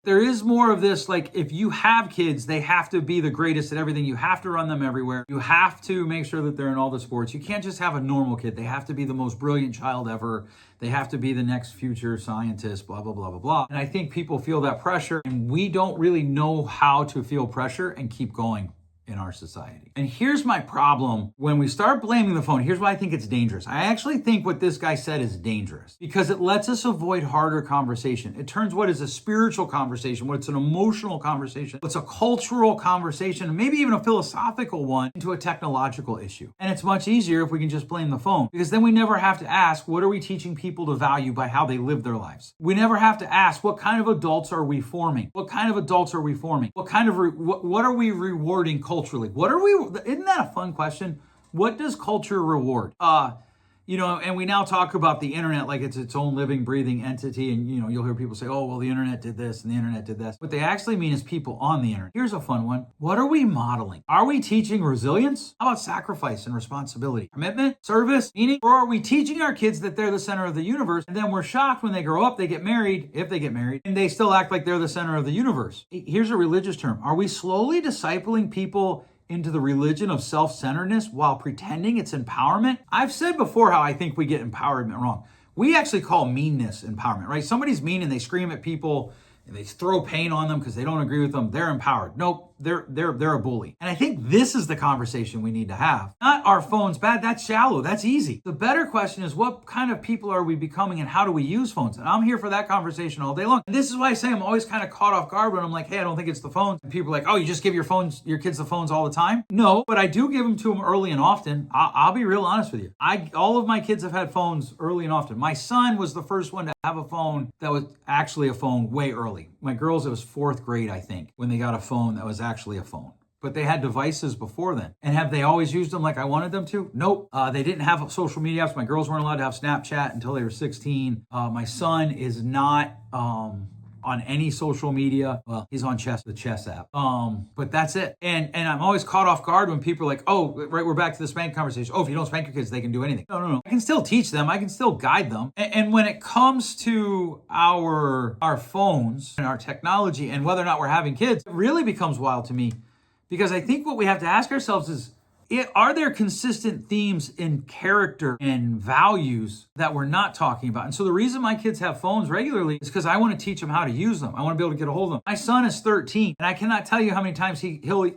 There is more of this, like, if you have kids, they have to be the greatest at everything. You have to run them everywhere. You have to make sure that they're in all the sports. You can't just have a normal kid. They have to be the most brilliant child ever. They have to be the next future scientist, blah, blah, blah, blah, blah. And I think people feel that pressure, and we don't really know how to feel pressure and keep going in our society. And here's my problem. When we start blaming the phone, here's why I think it's dangerous. I actually think what this guy said is dangerous because it lets us avoid harder conversation. It turns what is a spiritual conversation, what's an emotional conversation, what's a cultural conversation, and maybe even a philosophical one, into a technological issue. And it's much easier if we can just blame the phone, because then we never have to ask, what are we teaching people to value by how they live their lives? We never have to ask, what kind of adults are we forming? What kind of adults are we forming? What kind of, what are we rewarding culturally? Isn't that a fun question? What does culture reward? And we now talk about the internet like it's its own living, breathing entity. And, you'll hear people say, oh, well, the internet did this and the internet did this. What they actually mean is people on the internet. Here's a fun one. What are we modeling? Are we teaching resilience? How about sacrifice and responsibility? Commitment, service, meaning? Or are we teaching our kids that they're the center of the universe? And then we're shocked when they grow up, they get married, if they get married, and they still act like they're the center of the universe. Here's a religious term. Are we slowly discipling people into the religion of self-centeredness while pretending it's empowerment? I've said before how I think we get empowerment wrong. We actually call meanness empowerment, right? Somebody's mean and they scream at people and they throw pain on them because they don't agree with them. They're empowered. Nope. They're a bully. And I think this is the conversation we need to have. Not our phone's bad. That's shallow. That's easy. The better question is, what kind of people are we becoming and how do we use phones? And I'm here for that conversation all day long. And this is why I say I'm always kind of caught off guard when I'm like, hey, I don't think it's the phones. And people are like, oh, you just give your kids the phones all the time? No, but I do give them to them early and often. I'll be real honest with you. All of my kids have had phones early and often. My son was the first one to have a phone that was actually a phone way early. My girls, it was 4th grade, I think, when they got a phone that was actually a phone. But they had devices before then. And have they always used them like I wanted them to? Nope. They didn't have social media apps. My girls weren't allowed to have Snapchat until they were 16. My son is not on any social media. Well, he's on the chess app. But that's it. And I'm always caught off guard when people are like, oh, right, we're back to the spank conversation. Oh, if you don't spank your kids, they can do anything. No. I can still teach them. I can still guide them. And when it comes to our phones and our technology and whether or not we're having kids, it really becomes wild to me. Because I think what we have to ask ourselves is, are there consistent themes in character and values that we're not talking about? And so the reason my kids have phones regularly is because I want to teach them how to use them. I want to be able to get a hold of them. My son is 13, and I cannot tell you how many times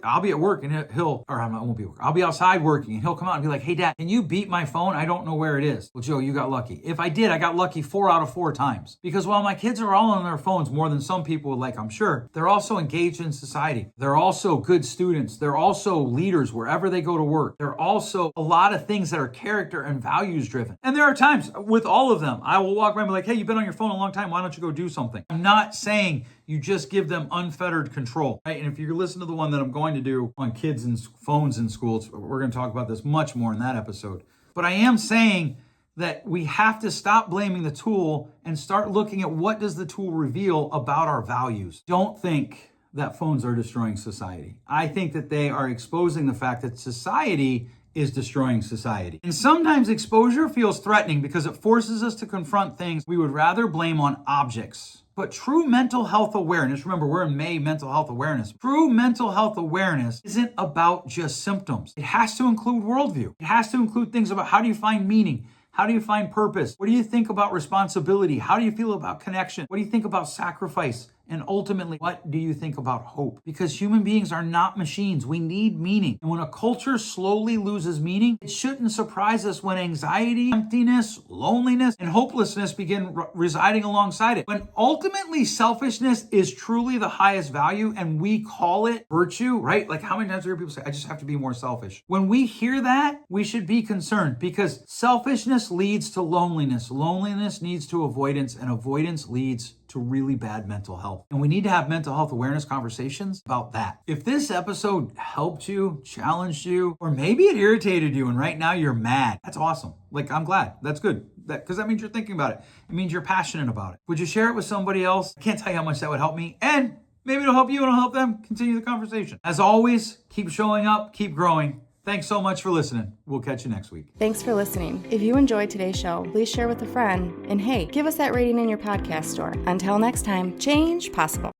I'll be at work and I won't be at work. I'll be outside working, and he'll come out and be like, hey, Dad, can you beat my phone? I don't know where it is. Well, Joe, you got lucky. If I did, I got lucky 4 out of 4 times. Because while my kids are all on their phones more than some people would like, I'm sure, they're also engaged in society. They're also good students. They're also leaders wherever they go to work. There are also a lot of things that are character and values driven. And there are times with all of them, I will walk around and be like, hey, you've been on your phone a long time. Why don't you go do something? I'm not saying you just give them unfettered control, right? And if you listen to the one that I'm going to do on kids and phones in schools, we're going to talk about this much more in that episode. But I am saying that we have to stop blaming the tool and start looking at what does the tool reveal about our values. Don't think that phones are destroying society. I think that they are exposing the fact that society is destroying society. And sometimes exposure feels threatening because it forces us to confront things we would rather blame on objects. But true mental health awareness, remember we're in May mental health awareness. True mental health awareness isn't about just symptoms. It has to include worldview. It has to include things about how do you find meaning? How do you find purpose? What do you think about responsibility? How do you feel about connection? What do you think about sacrifice? And ultimately, what do you think about hope? Because human beings are not machines. We need meaning. And when a culture slowly loses meaning, it shouldn't surprise us when anxiety, emptiness, loneliness, and hopelessness begin residing alongside it. When ultimately selfishness is truly the highest value and we call it virtue, right? Like how many times do you hear people say, I just have to be more selfish? When we hear that, we should be concerned because selfishness leads to loneliness. Loneliness leads to avoidance, and avoidance leads to really bad mental health. And we need to have mental health awareness conversations about that. If this episode helped you, challenged you, or maybe it irritated you and right now you're mad, that's awesome. Like, I'm glad. That's good. Because that means you're thinking about it. It means you're passionate about it. Would you share it with somebody else? I can't tell you how much that would help me. And maybe it'll help you and it'll help them continue the conversation. As always, keep showing up, keep growing. Thanks so much for listening. We'll catch you next week. Thanks for listening. If you enjoyed today's show, please share with a friend. And hey, give us that rating in your podcast store. Until next time, change possible.